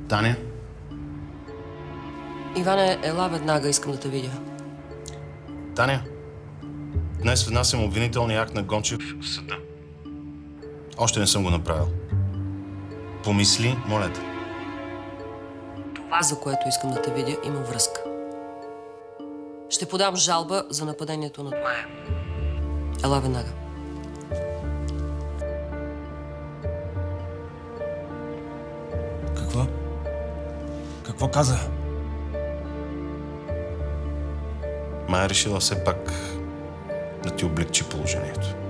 Таня? Иване, ела веднага, искам да те видя. Таня? Днес внасям обвинителния акт на Гончев в съда. Още не съм го направил. Помисли, моля те. Това, за което искам да те видя, има връзка. Ще подам жалба за нападението над Мая. Ела веднага. Какво? Какво каза? Мая решила все пак да ти облегчи положението.